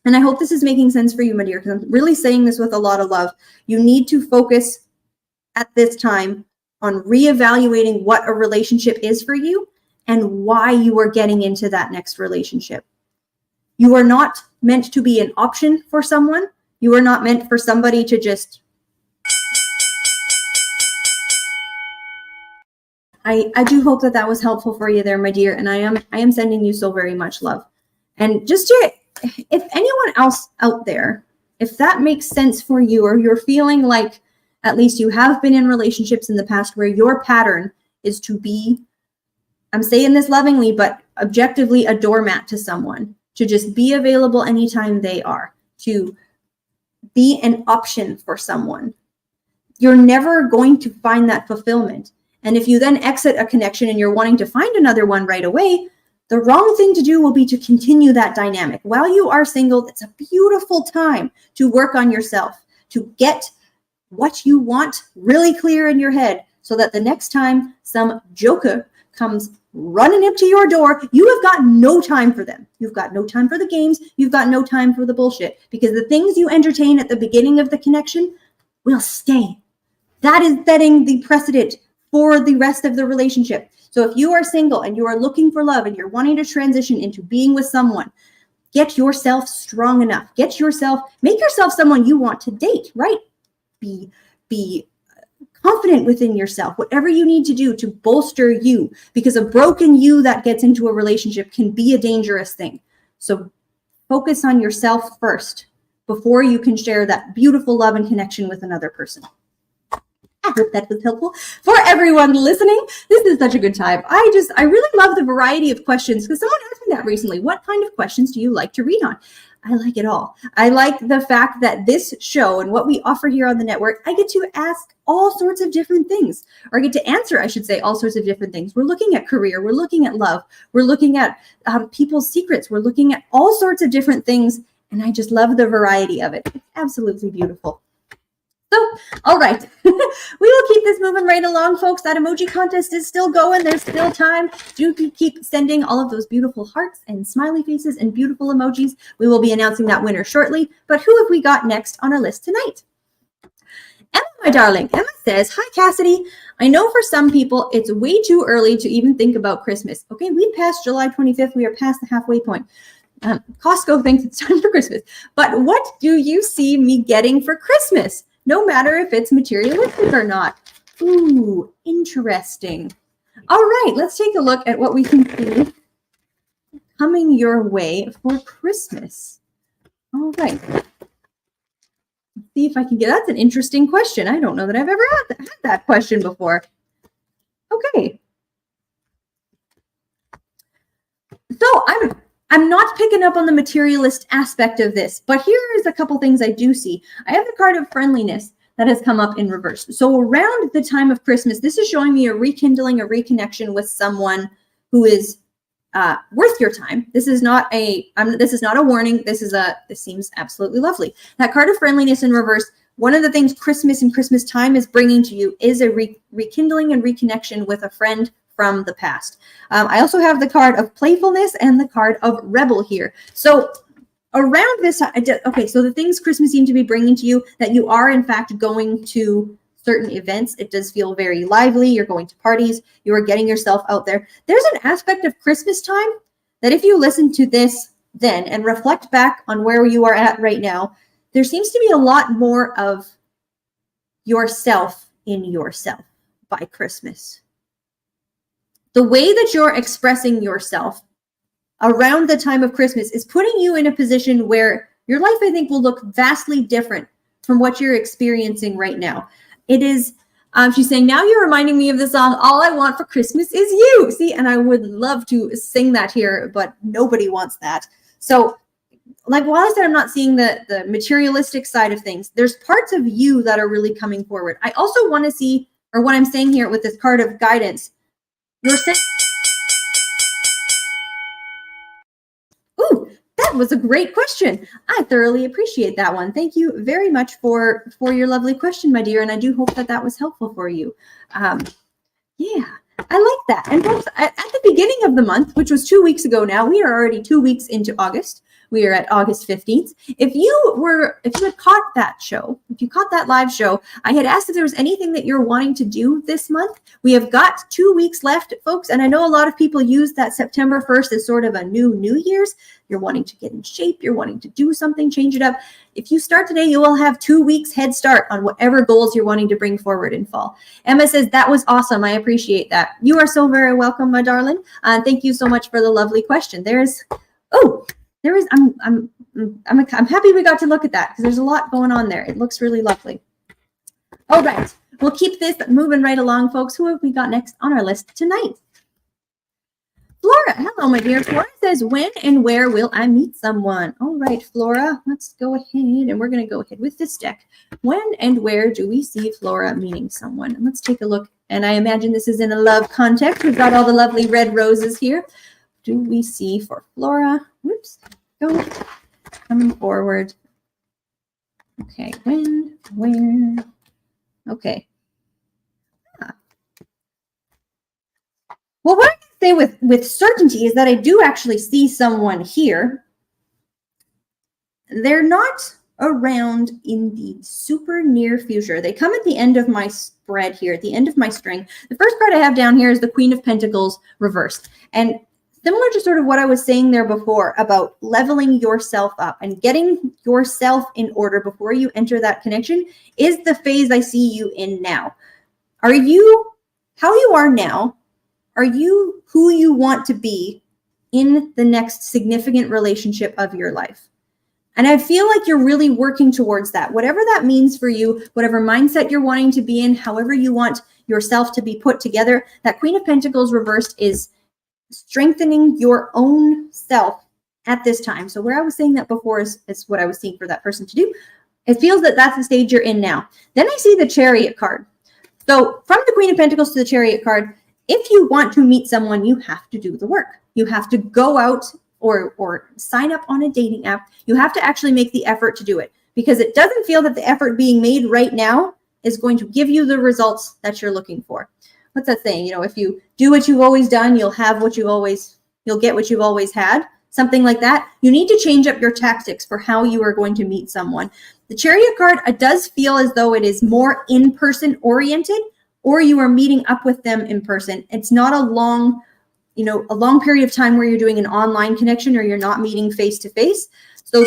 and I hope this is making sense for you, my dear, because I'm really saying this with a lot of love. You need to focus at this time on reevaluating what a relationship is for you and why you are getting into that next relationship. You are not meant to be an option for someone. You are not meant for somebody to just... I do hope that that was helpful for you there, my dear, and I am sending you so very much love. And just to, if anyone else out there, if that makes sense for you, or you're feeling like at least you have been in relationships in the past where your pattern is to be, I'm saying this lovingly, but objectively a doormat to someone, to just be available anytime they are, to be an option for someone, you're never going to find that fulfillment. And if you then exit a connection and you're wanting to find another one right away, the wrong thing to do will be to continue that dynamic. While you are single, it's a beautiful time to work on yourself, to get what you want really clear in your head, so that the next time some joker comes running up to your door, you have got no time for them. You've got no time for the games. You've got no time for the bullshit, because the things you entertain at the beginning of the connection will stay. That is setting the precedent for the rest of the relationship. So if you are single and you are looking for love and you're wanting to transition into being with someone, get yourself strong enough. Make yourself someone you want to date, right? Be confident within yourself, whatever you need to do to bolster you, because a broken you that gets into a relationship can be a dangerous thing. So focus on yourself first before you can share that beautiful love and connection with another person. I hope that was helpful for everyone listening. This is such a good time. I really love the variety of questions, because someone asked me that recently. What kind of questions do you like to read on? I like it all. I like the fact that this show and what we offer here on the network, I get to ask all sorts of different things, or I get to answer, I should say, all sorts of different things. We're looking at career. We're looking at love. We're looking at people's secrets. We're looking at all sorts of different things, and I just love the variety of it. It's absolutely beautiful. So, all right, we will keep this moving right along, folks. That emoji contest is still going. There's still time. Do keep sending all of those beautiful hearts and smiley faces and beautiful emojis. We will be announcing that winner shortly. But who have we got next on our list tonight? Emma, my darling. Emma says, hi, Cassidy. I know for some people, it's way too early to even think about Christmas. Okay, we passed July 25th. We are past the halfway point. Costco thinks it's time for Christmas. But what do you see me getting for Christmas? No matter if it's materialistic or not. Ooh, interesting. All right, let's take a look at what we can see coming your way for Christmas. All right. Let's see if I can get, that's an interesting question. I don't know that I've ever had that question before. Okay. So I'm not picking up on the materialist aspect of this, but here's a couple things I do see. I have the card of friendliness that has come up in reverse. So around the time of Christmas, this is showing me a rekindling, a reconnection with someone who is worth your time. This is not a warning. This seems absolutely lovely. That card of friendliness in reverse, one of the things Christmas and Christmas time is bringing to you is a rekindling and reconnection with a friend from the past. I also have the card of playfulness and the card of rebel here. So around this, okay, so the things Christmas seem to be bringing to you, that you are in fact going to certain events. It does feel very lively. You're going to parties. You are getting yourself out there. There's an aspect of Christmas time that if you listen to this then and reflect back on where you are at right now, there seems to be a lot more of yourself in yourself by Christmas. The way that you're expressing yourself around the time of Christmas is putting you in a position where your life, I think, will look vastly different from what you're experiencing right now. It is, she's saying, now you're reminding me of the song, All I Want for Christmas Is You. See, and I would love to sing that here, but nobody wants that. So, like, while I said I'm not seeing the materialistic side of things, there's parts of you that are really coming forward. I also want to see, or what I'm saying here with this card of guidance, you're saying, ooh, that was a great question. I thoroughly appreciate that one. Thank you very much for your lovely question, my dear, and I do hope that that was helpful for you. Yeah, I like that. And folks, at the beginning of the month, which was 2 weeks ago now, we are already 2 weeks into August. We are at August 15th. If you had caught that show, if you caught that live show, I had asked if there was anything that you're wanting to do this month. We have got 2 weeks left, folks. And I know a lot of people use that September 1st as sort of a New Year's. You're wanting to get in shape. You're wanting to do something, change it up. If you start today, you will have 2 weeks head start on whatever goals you're wanting to bring forward in fall. Emma says, that was awesome. I appreciate that. You are so very welcome, my darling. Thank you so much for the lovely question. I'm happy we got to look at that because there's a lot going on there. It looks really lovely. All right, we'll keep this moving right along, folks. Who have we got next on our list tonight? Flora, hello, my dear. Flora says, when and where will I meet someone? All right, Flora, let's go ahead and we're going to go ahead with this deck. When and where do we see Flora meeting someone? And let's take a look. And I imagine this is in a love context. We've got all the lovely red roses here. Do we see for Flora? Whoops. Go. Coming forward. Okay. When? Where? Okay. Well, what I can say with certainty is that I do actually see someone here. They're not around in the super near future. They come at the end of my spread here, at the end of my string. The first card I have down here is the Queen of Pentacles reversed. And similar to sort of what I was saying there before about leveling yourself up and getting yourself in order before you enter that connection is the phase I see you in now. Are you, how you are now, are you who you want to be in the next significant relationship of your life? And I feel like you're really working towards that. Whatever that means for you, whatever mindset you're wanting to be in, however you want yourself to be put together, that Queen of Pentacles reversed is strengthening your own self at this time. So where I was saying that before is what I was seeing for that person to do. It feels that that's the stage you're in now. Then I see the Chariot card. So from the Queen of Pentacles to the Chariot card, if you want to meet someone, you have to do the work. You have to go out or sign up on a dating app. You have to actually make the effort to do it because it doesn't feel that the effort being made right now is going to give you the results that you're looking for. What's that saying? You know, if you do what you've always done, you'll get what you've always had. Something like that. You need to change up your tactics for how you are going to meet someone. The Chariot card, it does feel as though it is more in-person oriented, or you are meeting up with them in person. It's not a long period of time where you're doing an online connection or you're not meeting face to face. So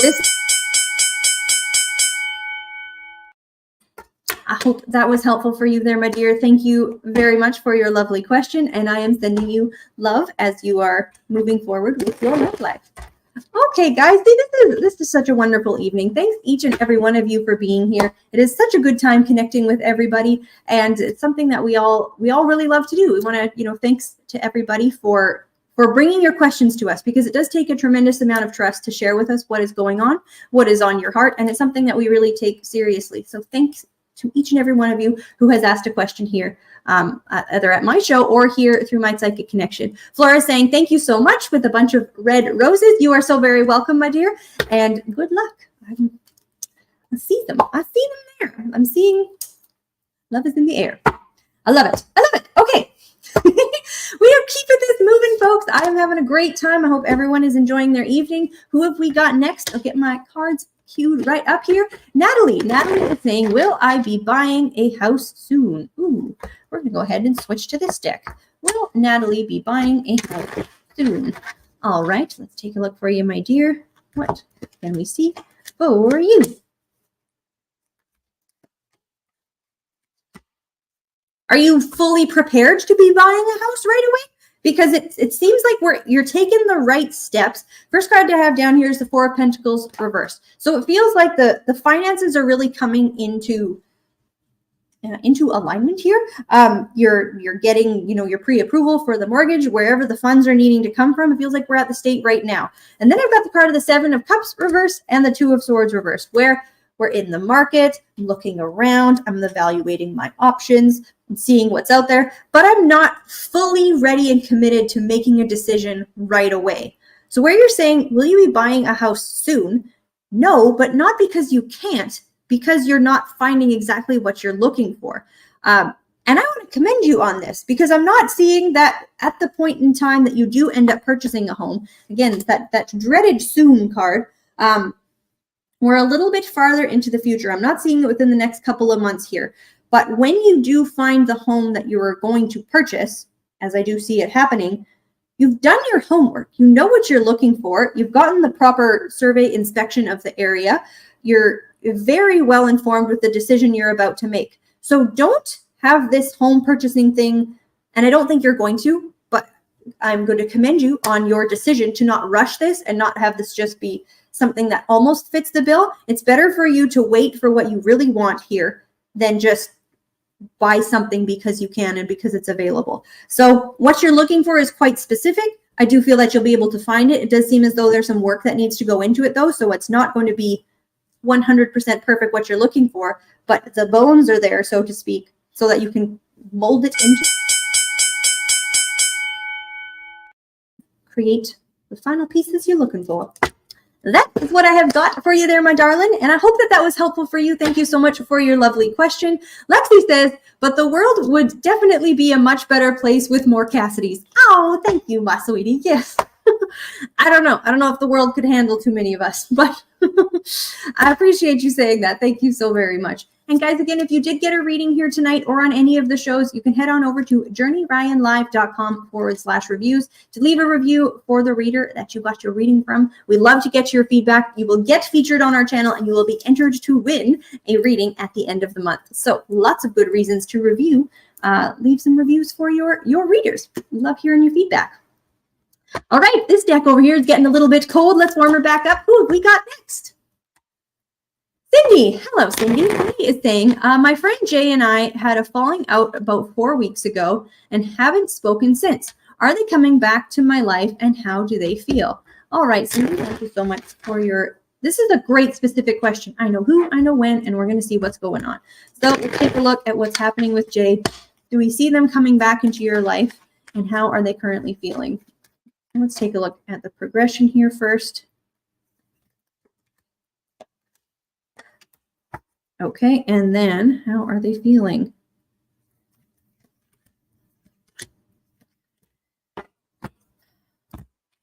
I hope that was helpful for you there, my dear. Thank you very much for your lovely question. And I am sending you love as you are moving forward with your love life. Okay, guys, see, this is such a wonderful evening. Thanks each and every one of you for being here. It is such a good time connecting with everybody, and it's something that we all really love to do. We want to, thanks to everybody for bringing your questions to us, because it does take a tremendous amount of trust to share with us what is going on, what is on your heart, and it's something that we really take seriously. So thanks to each and every one of you who has asked a question here, either at my show or here through my Psychic Connection. Flora saying, thank you so much with a bunch of red roses. You are so very welcome, my dear, and good luck. I see them. I see them there. I'm seeing love is in the air. I love it. I love it. Okay. We are keeping this moving, folks. I am having a great time. I hope everyone is enjoying their evening. Who have we got next? I'll get my cards queued right up here. Natalie is saying, will I be buying a house soon? Ooh, we're going to go ahead and switch to this deck. Will Natalie be buying a house soon? All right, let's take a look for you, my dear. What can we see for you? Are you fully prepared to be buying a house right away? Because it seems like you're taking the right steps. First card to have down here is the Four of Pentacles reversed. So it feels like the finances are really coming into alignment here. You're getting, your pre-approval for the mortgage, wherever the funds are needing to come from. It feels like we're at the state right now. And then I've got the card of the Seven of Cups reversed and the Two of Swords reversed, where we're in the market, looking around, I'm evaluating my options and seeing what's out there, but I'm not fully ready and committed to making a decision right away. So where you're saying, will you be buying a house soon? No, but not because you can't, because you're not finding exactly what you're looking for. And I want to commend you on this, because I'm not seeing that at the point in time that you do end up purchasing a home. Again, that dreaded soon card. We're a little bit farther into the future. I'm not seeing it within the next couple of months here. But when you do find the home that you are going to purchase, as I do see it happening, you've done your homework. You know what you're looking for. You've gotten the proper survey inspection of the area. You're very well informed with the decision you're about to make. So don't have this home purchasing thing, and I don't think you're going to, but I'm going to commend you on your decision to not rush this and not have this just be something that almost fits the bill. It's better for you to wait for what you really want here than just buy something because you can and because it's available. So what you're looking for is quite specific. I do feel that you'll be able to find it. It does seem as though there's some work that needs to go into it though, so it's not going to be 100% perfect what you're looking for, but the bones are there, so to speak, so that you can mold it into, create the final pieces you're looking for. That is what I have got for you there, my darling, and I hope that was helpful for you. Thank you so much for your lovely question. Lexi says, but the world would definitely be a much better place with more Cassidys. Oh, thank you, my sweetie. Yes. I don't know. I don't know if the world could handle too many of us, but I appreciate you saying that. Thank you so very much. And guys, again, if you did get a reading here tonight or on any of the shows, you can head on over to journeyryanlive.com/reviews to leave a review for the reader that you got your reading from. We love to get your feedback. You will get featured on our channel and you will be entered to win a reading at the end of the month. So lots of good reasons to review. Leave some reviews for your readers. We love hearing your feedback. All right, this deck over here is getting a little bit cold. Let's warm her back up. Who have we got next? Cindy. Hello, Cindy. Cindy is saying, my friend Jay and I had a falling out about 4 weeks ago and haven't spoken since. Are they coming back to my life and how do they feel? All right, Cindy, thank you so much for this is a great specific question. I know who, I know when, and we're going to see what's going on. So let's take a look at what's happening with Jay. Do we see them coming back into your life and how are they currently feeling? Let's take a look at the progression here first. Okay, and then how are they feeling?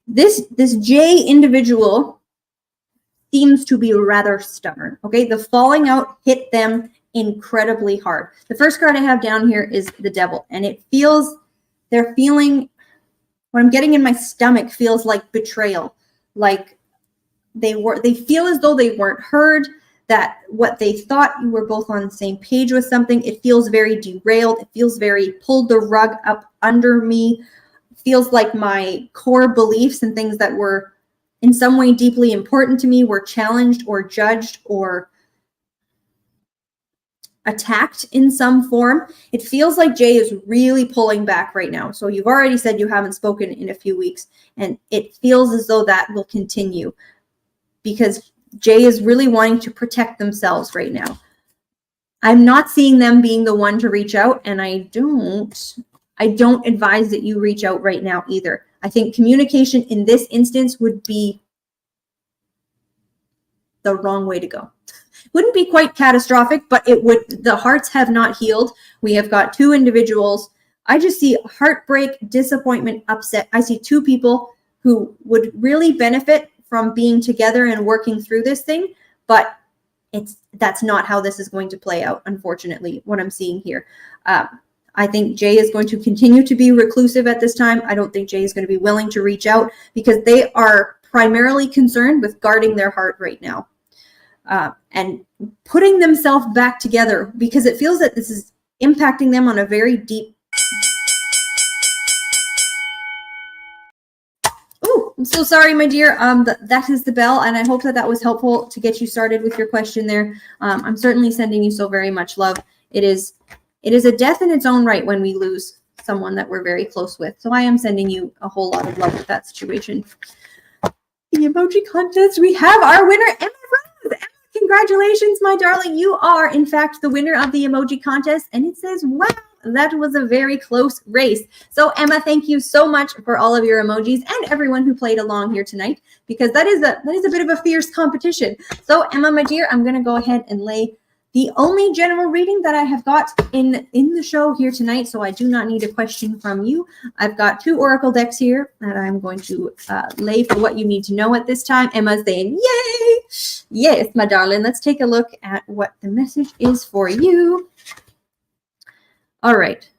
This J individual seems to be rather stubborn. Okay, the falling out hit them incredibly hard. The first card I have down here is the Devil, and it feels, they're feeling, what I'm getting in my stomach feels like betrayal. Like they feel as though they weren't heard, that what they thought you were both on the same page with something. It feels very derailed. It feels very pulled the rug up under me. It feels like my core beliefs and things that were in some way deeply important to me were challenged or judged or attacked in some form. It feels like Jay is really pulling back right now. So you've already said you haven't spoken in a few weeks, and it feels as though that will continue because Jay is really wanting to protect themselves right now. I'm not seeing them being the one to reach out, and I don't advise that you reach out right now either. I think communication in this instance would be the wrong way to go. Wouldn't be quite catastrophic, but it would. The hearts have not healed. We have got two individuals. I just see heartbreak, disappointment, upset. I see two people who would really benefit from being together and working through this thing, but that's not how this is going to play out, unfortunately, what I'm seeing here. I think Jay is going to continue to be reclusive at this time. I don't think Jay is going to be willing to reach out because they are primarily concerned with guarding their heart right now and putting themselves back together, because it feels that this is impacting them on a very deep. Oh, I'm so sorry, my dear. That is the bell, and I hope that that was helpful to get you started with your question there. I'm certainly sending you so very much love. It is a death in its own right when we lose someone that we're very close with. So I am sending you a whole lot of love with that situation. The emoji contest, we have our winner, Emma Rose. Emma, congratulations, my darling. You are, in fact, the winner of the emoji contest. And it says, wow, that was a very close race. So Emma, thank you so much for all of your emojis and everyone who played along here tonight, because that is a bit of a fierce competition. So Emma, my dear, I'm going to go ahead and lay the only general reading that I have got in the show here tonight, so I do not need a question from you. I've got 2 oracle decks here that I'm going to lay for what you need to know at this time. Emma's saying, yay! Yes, my darling. Let's take a look at what the message is for you. All right.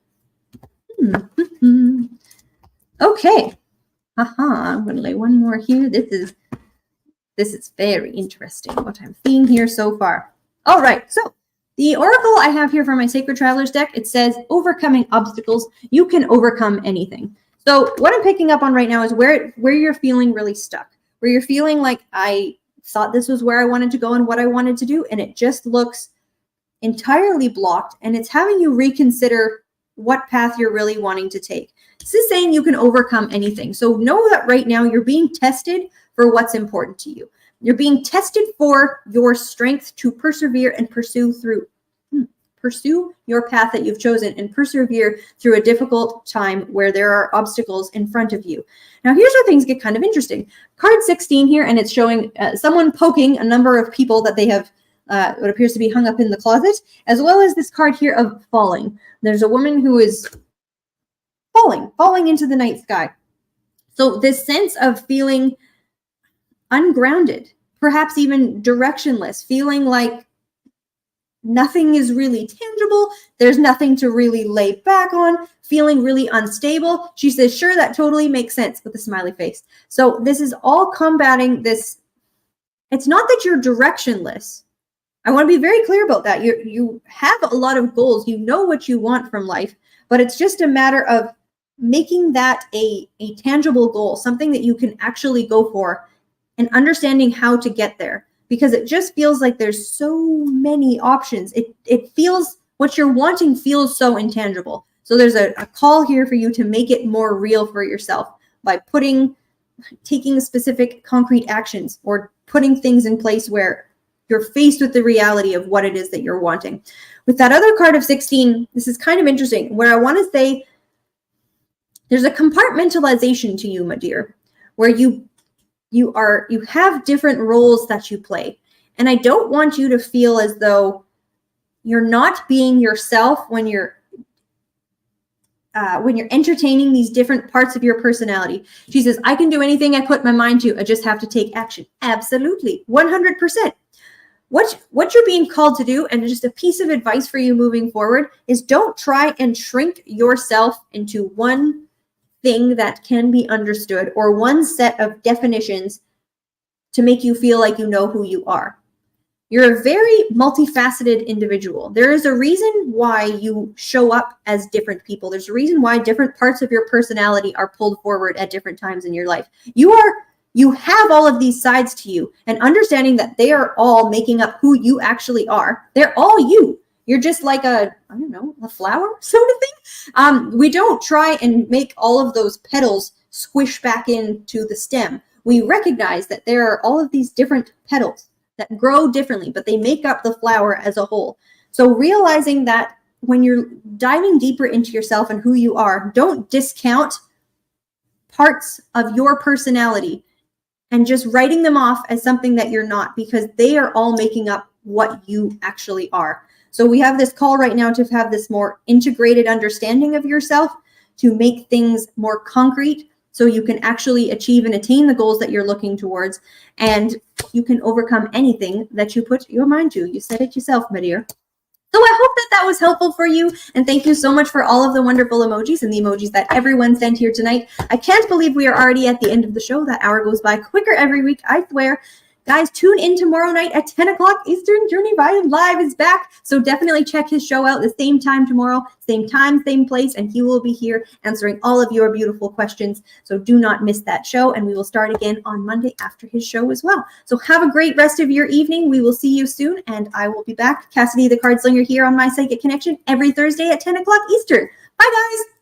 Okay. I'm going to lay one more here. This is very interesting what I'm seeing here so far. All right, so the oracle I have here for my Sacred Travelers deck, it says, overcoming obstacles, you can overcome anything. So what I'm picking up on right now is where you're feeling really stuck, where you're feeling like, I thought this was where I wanted to go and what I wanted to do, and it just looks entirely blocked, and it's having you reconsider what path you're really wanting to take. This is saying you can overcome anything. So know that right now you're being tested for what's important to you. You're being tested for your strength to persevere and pursue your path that you've chosen and persevere through a difficult time where there are obstacles in front of you. Now, here's where things get kind of interesting. Card 16 here, and it's showing someone poking a number of people that they have what appears to be hung up in the closet, as well as this card here of falling. There's a woman who is falling into the night sky. So this sense of feeling ungrounded, perhaps even directionless, feeling like nothing is really tangible, there's nothing to really lay back on, feeling really unstable. She says, sure, that totally makes sense, with a smiley face. So this is all combating this. It's not that you're directionless. I want to be very clear about that. You have a lot of goals. You know what you want from life, but it's just a matter of making that a tangible goal, something that you can actually go for, and understanding how to get there, because it just feels like there's so many options. It feels, what you're wanting feels so intangible. So there's a call here for you to make it more real for yourself by taking specific concrete actions or putting things in place where you're faced with the reality of what it is that you're wanting. With that other card of 16, this is kind of interesting, where I want to say there's a compartmentalization to you, my dear, where you have different roles that you play. And I don't want you to feel as though you're not being yourself when you're entertaining these different parts of your personality. She says, I can do anything I put my mind to. I just have to take action. Absolutely. 100%. What you're being called to do, and just a piece of advice for you moving forward, is don't try and shrink yourself into one thing that can be understood or one set of definitions to make you feel like you know who you are. You're a very multifaceted individual. There is a reason why you show up as different people. There's a reason why different parts of your personality are pulled forward at different times in your life. You have all of these sides to you, and understanding that they are all making up who you actually are. They're all you. You're just like a flower sort of thing. We don't try and make all of those petals squish back into the stem. We recognize that there are all of these different petals that grow differently, but they make up the flower as a whole. So realizing that when you're diving deeper into yourself and who you are, don't discount parts of your personality and just writing them off as something that you're not, because they are all making up what you actually are. So we have this call right now to have this more integrated understanding of yourself, to make things more concrete so you can actually achieve and attain the goals that you're looking towards, and you can overcome anything that you put your mind to. You said it yourself, my dear. So I hope that that was helpful for you. And thank you so much for all of the wonderful emojis and the emojis that everyone sent here tonight. I can't believe we are already at the end of the show. That hour goes by quicker every week, I swear. Guys, tune in tomorrow night at 10 o'clock Eastern. Journey Ryan Live is back. So definitely check his show out the same time tomorrow, same time, same place, and he will be here answering all of your beautiful questions. So do not miss that show, and we will start again on Monday after his show as well. So have a great rest of your evening. We will see you soon, and I will be back. Cassidy the Cardslinger here on My Psychic Connection every Thursday at 10 o'clock Eastern. Bye, guys.